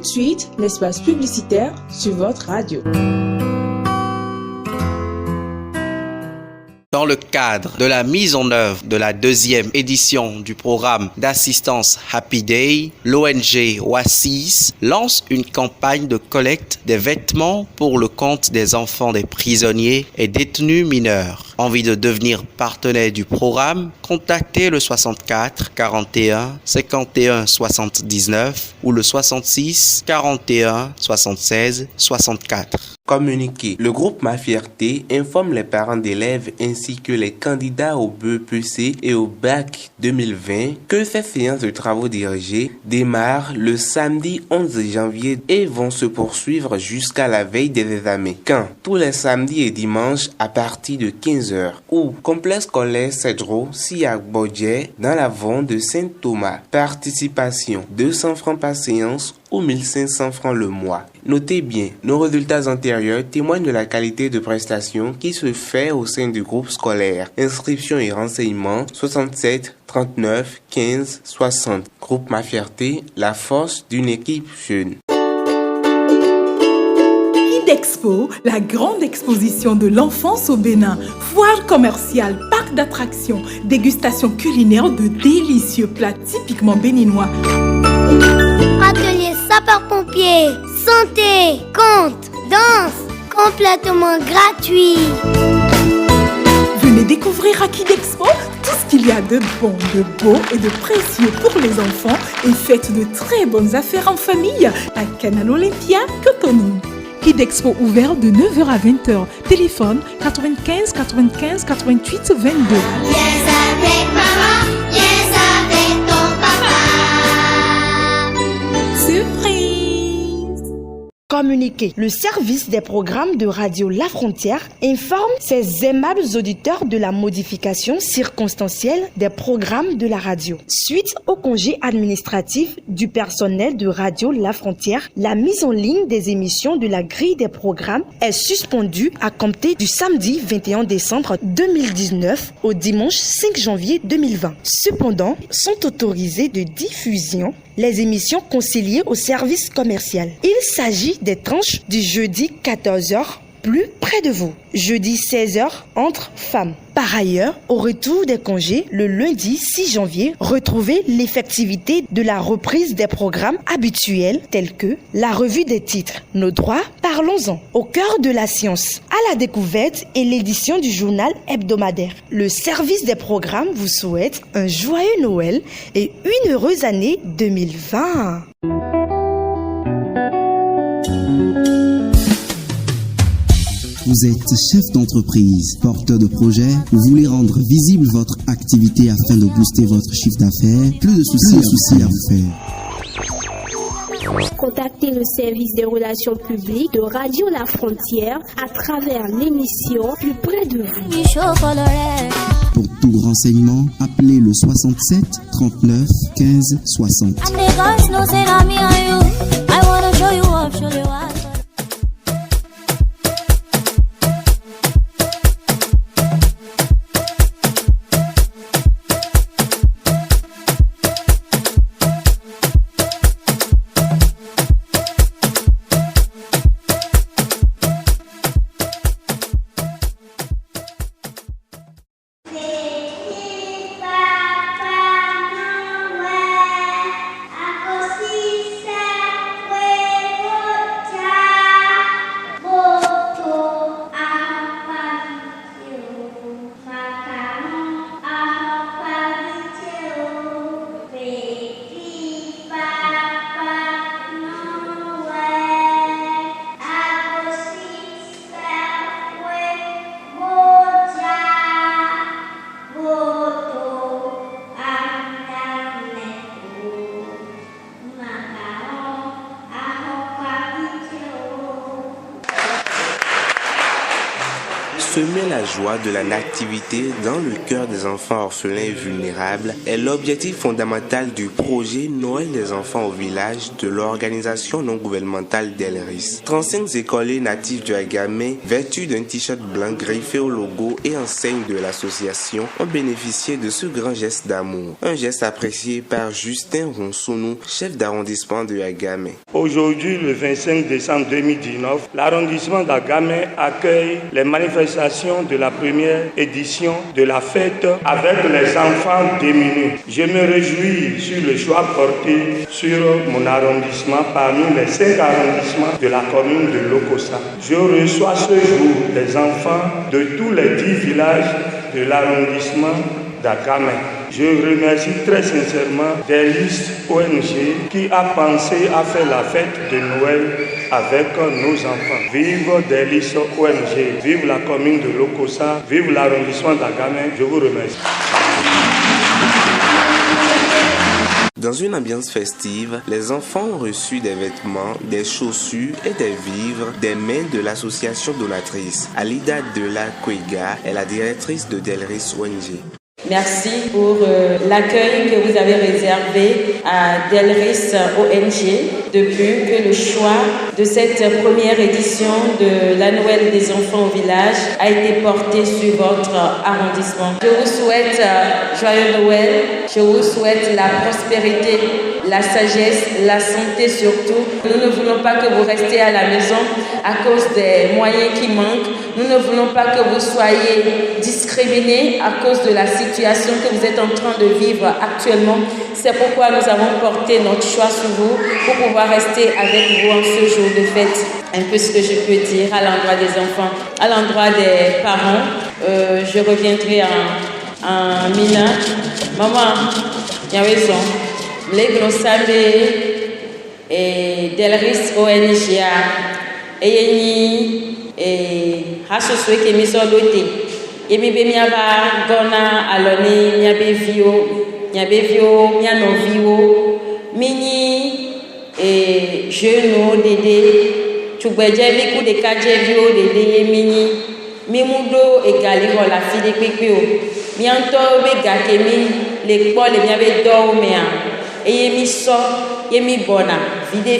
de suite l'espace publicitaire sur votre radio. Dans le cadre de la mise en œuvre de la 2e édition du programme d'assistance Happy Day, l'ONG Oasis lance une campagne de collecte des vêtements pour le compte des enfants des prisonniers et détenus mineurs. Envie de devenir partenaire du programme? Contactez le 64 41 51 79 ou le 66 41 76 64. Communiqué. Le groupe Ma Fierté informe les parents d'élèves ainsi que les candidats au BEPC et au Bac 2020 que ces séances de travaux dirigés démarrent le samedi 11 janvier et vont se poursuivre jusqu'à la veille des examens. Quand? Tous les samedis et dimanches à partir de 15h. Ou complexe scolaire Cedro, Siak Bodje, dans la vente de Saint-Thomas. Participation 200 francs par séance ou 1500 francs le mois. Notez bien, nos résultats antérieurs témoignent de la qualité de prestation qui se fait au sein du groupe scolaire. Inscription et renseignements 67 39 15 60. Groupe Ma Fierté, la force d'une équipe jeune. Expo, la grande exposition de l'enfance au Bénin, foire commerciale, parc d'attractions, dégustation culinaire de délicieux plats typiquement béninois. Atelier sapeur-pompier, santé, conte, danse, complètement gratuit. Venez découvrir à Kidexpo tout ce qu'il y a de bon, de beau et de précieux pour les enfants et faites de très bonnes affaires en famille à Canal Olympia, Cotonou. Kidexpo ouvert de 9h à 20h. Téléphone 95 95 88 22. Yes, avec maman, yes, avec ton papa. Surprise! Communiqué. Le service des programmes de Radio La Frontière informe ses aimables auditeurs de la modification circonstancielle des programmes de la radio. Suite au congé administratif du personnel de Radio La Frontière, la mise en ligne des émissions de la grille des programmes est suspendue à compter du samedi 21 décembre 2019 au dimanche 5 janvier 2020. Cependant, sont autorisées de diffusion les émissions conciliées au service commercial. Il s'agit des tranches du jeudi 14h plus près de vous, jeudi 16h entre femmes. Par ailleurs, au retour des congés, le lundi 6 janvier, retrouvez l'effectivité de la reprise des programmes habituels tels que la revue des titres, nos droits, parlons-en, au cœur de la science, à la découverte et l'édition du journal hebdomadaire. Le service des programmes vous souhaite un joyeux Noël et une heureuse année 2020. Vous êtes chef d'entreprise, porteur de projet, vous voulez rendre visible votre activité afin de booster votre chiffre d'affaires, plus de soucis à vous faire. Contactez le service des relations publiques de Radio La Frontière à travers l'émission Plus près de vous. Pour tout renseignement, appelez le 67 39 15 60. Semer la joie de la nativité dans le cœur des enfants orphelins et vulnérables est l'objectif fondamental du projet Noël des enfants au village de l'organisation non gouvernementale d'Elris. 35 écoliers natifs du Agamay, vêtus d'un t-shirt blanc griffé au logo et enseigne de l'association, ont bénéficié de ce grand geste d'amour. Un geste apprécié par Justin Ronsonou, chef d'arrondissement de Agamay. Aujourd'hui, le 25 décembre 2019, l'arrondissement d'Agamay accueille les manifestations de la première édition de la fête avec les enfants démunis. Je me réjouis sur le choix porté sur mon arrondissement parmi les 5 arrondissements de la commune de Lokossa. Je reçois ce jour des enfants de tous les 10 villages de l'arrondissement d'Agamay. Je remercie très sincèrement Delis ONG qui a pensé à faire la fête de Noël avec nos enfants. Vive Delis ONG, vive la commune de Lokossa, vive l'arrondissement d'Agamay. Je vous remercie. Dans une ambiance festive, les enfants ont reçu des vêtements, des chaussures et des vivres des mains de l'association donatrice. Alida Dela Kwega est la directrice de Delris ONG. Merci pour l'accueil que vous avez réservé à Delris ONG depuis que le choix de cette première édition de la Noël des enfants au village a été porté sur votre arrondissement. Je vous souhaite joyeux Noël, je vous souhaite la prospérité, la sagesse, la santé surtout. Nous ne voulons pas que vous restiez à la maison à cause des moyens qui manquent. Nous ne voulons pas que vous soyez discriminés à cause de la situation que vous êtes en train de vivre actuellement. C'est pourquoi nous avons porté notre choix sur vous pour pouvoir rester avec vous en ce jour de fête. Un peu ce que je peux dire à l'endroit des enfants, à l'endroit des parents. Je reviendrai en Mina. Maman, il y a raison. Les Glossambe et Delris ONG et Hasoswe qui mis sur l'autre. Et mi be miaba gona aloni miabe vio mianovio mini et jeune dédé tugbeje vi ku de kaje vio dédé mini mi mudo egali ho la fi de pepe o mi anto be gakemi le po le miabe do mea e mi so ye mi bona vide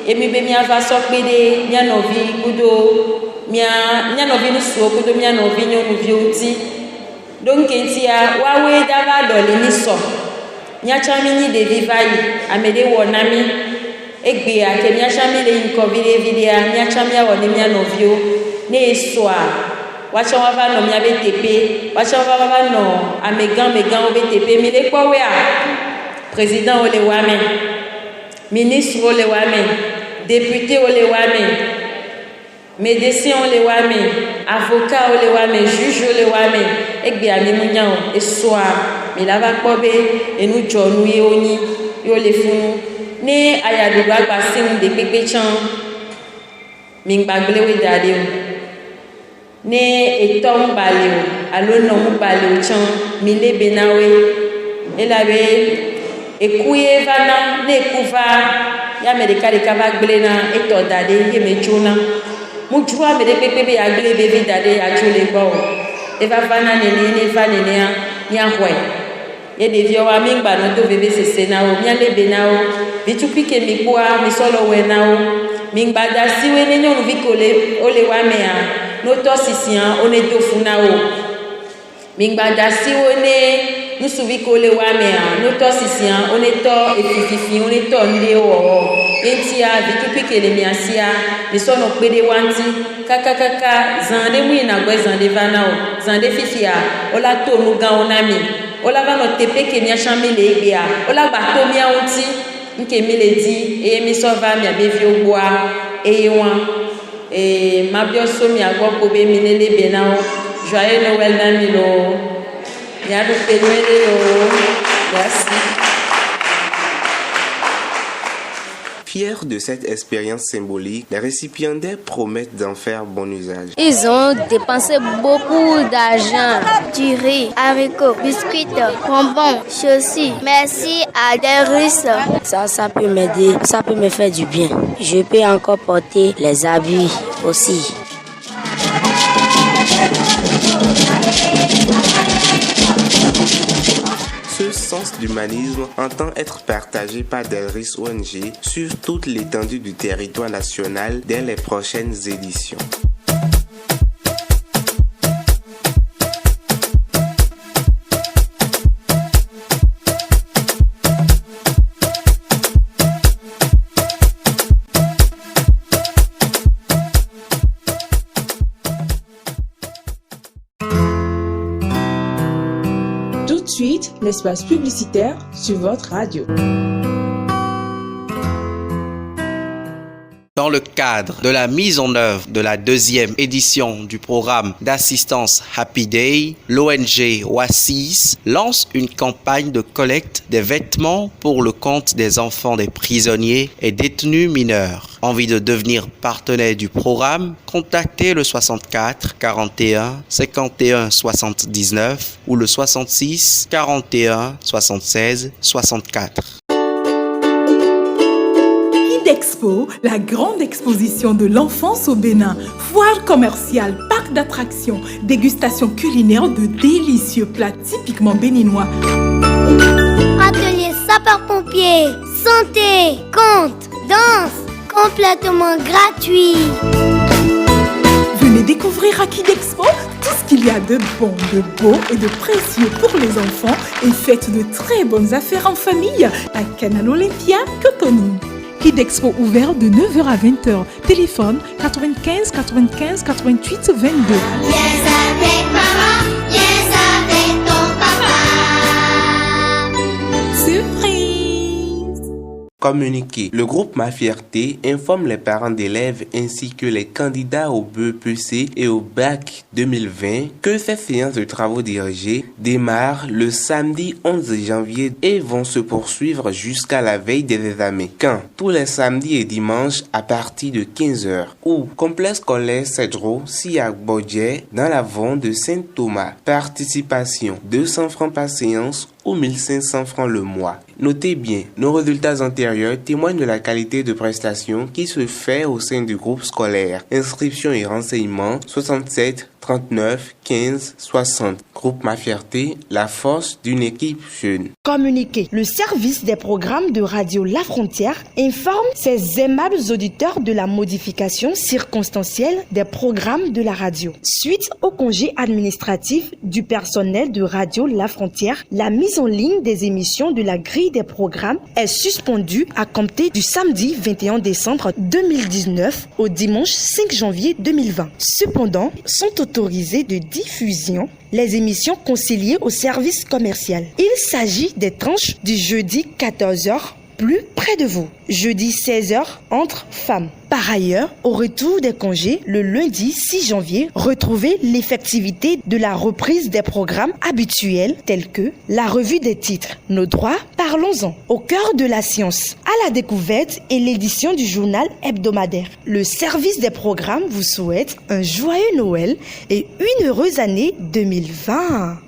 e mi be miava so pede mianovi kudo mia novi no suo kudo mia novi nyo vioti donc entia wawe dava dole ni so mia chami ni de vivai amede wonami egbe ake mia chami le nko vide mia chami awoni mia novio ne esoa wacha wava no mia BTP wacha wava no amegan o BTP mi le kwa we a président ole wame ministre ole wame député ole wame médecin on les wame, avocat on les wame, juge on les wame, egbe anemunya o esoa mi lava kpobe enu jonu ye oni yo le funu ni ayadugo agba sin de pepe chan mi gbagble we dade o ni etom bale o alono mu bale o chan mi le benawe elabe ekuye vana ne kuva ya medika de kava gble na eto dade ye me chona mujua me de pepe ya gble bebe dade ya chole gbo eva vana ne va nene ya hwe ye de vio wa mi gba no to bebe sese na o mi ale be na o bitupi ke mi kwa mi solo we na o mi gba da siwe ne nyonu vi kole ole wa me a no to sisian one do funa o mi gba da siwe ne nusuvi kole wa me a no to sisian one to efififi one to nle o entia bitupi ke le mi asia mi so no pede wanti kaka zande mu ina gwe zande vana o zande fifia ola to nu gan onami ola va no tepe ke mi achami le egbe a ola gba to mi awunti nke mi le di e mi so va mi abevi ogboa e wan e ma bio so mi agbo ko be mi le be na o joyeux Noël na mi lo ya do pe le o merci. Fiers de cette expérience symbolique, les récipiendaires promettent d'en faire bon usage. Ils ont dépensé beaucoup d'argent, du riz, haricots, biscuits, bonbons, chaussures. Merci à Delris. Ça peut m'aider, ça peut me faire du bien. Je peux encore porter les habits aussi. d'humanisme entend être partagé par Delris ONG sur toute l'étendue du territoire national dès les prochaines éditions. Tout de suite, l'espace publicitaire sur votre radio. Dans le cadre de la mise en œuvre de la deuxième édition du programme d'assistance Happy Day, l'ONG Oasis lance une campagne de collecte des vêtements pour le compte des enfants des prisonniers et détenus mineurs. Envie de devenir partenaire du programme? Contactez le 64 41 51 79 ou le 66 41 76 64. Expo, la grande exposition de l'enfance au Bénin, foire commerciale, parc d'attractions, dégustation culinaire de délicieux plats typiquement béninois. Atelier sapeur-pompier, santé, conte, danse, complètement gratuit. Venez découvrir à Kid Expo tout ce qu'il y a de bon, de beau et de précieux pour les enfants et faites de très bonnes affaires en famille à Canal Olympia, Cotonou. Kid Expo ouvert de 9h à 20h. Téléphone 95 95 88 22. Viens avec maman, viens avec ton papa. Surprise! Communiqué. Le groupe Ma Fierté informe les parents d'élèves ainsi que les candidats au BEPC et au bac 2020 que ces séances de travaux dirigés démarrent le samedi 11 janvier et vont se poursuivre jusqu'à la veille des examens. Quand? Tous les samedis et dimanches à partir de 15h. Ou complexe scolaire Cedro, Siak Bodje, dans la vente de Saint-Thomas. Participation 200 francs par séance ou 1500 francs le mois. Notez bien, nos résultats antérieurs témoignent de la qualité de prestation qui se fait au sein du groupe scolaire. Inscription et renseignements 67 39 15 60. Groupe Ma Fierté, la force d'une équipe jeune. Communiqué. Le service des programmes de Radio La Frontière informe ses aimables auditeurs de la modification circonstancielle des programmes de la radio. Suite au congé administratif du personnel de Radio La Frontière, la mise en ligne des émissions de la grille des programmes est suspendue à compter du samedi 21 décembre 2019 au dimanche 5 janvier 2020. Cependant, sont autorisées de diffusion les émissions conciliées au service commercial. Il s'agit des tranches du jeudi 14h plus près de vous, jeudi 16h entre femmes. Par ailleurs, au retour des congés, le lundi 6 janvier, retrouvez l'effectivité de la reprise des programmes habituels tels que la revue des titres, Nos droits, parlons-en, au cœur de la science, à la découverte et l'édition du journal hebdomadaire. Le service des programmes vous souhaite un joyeux Noël et une heureuse année 2020.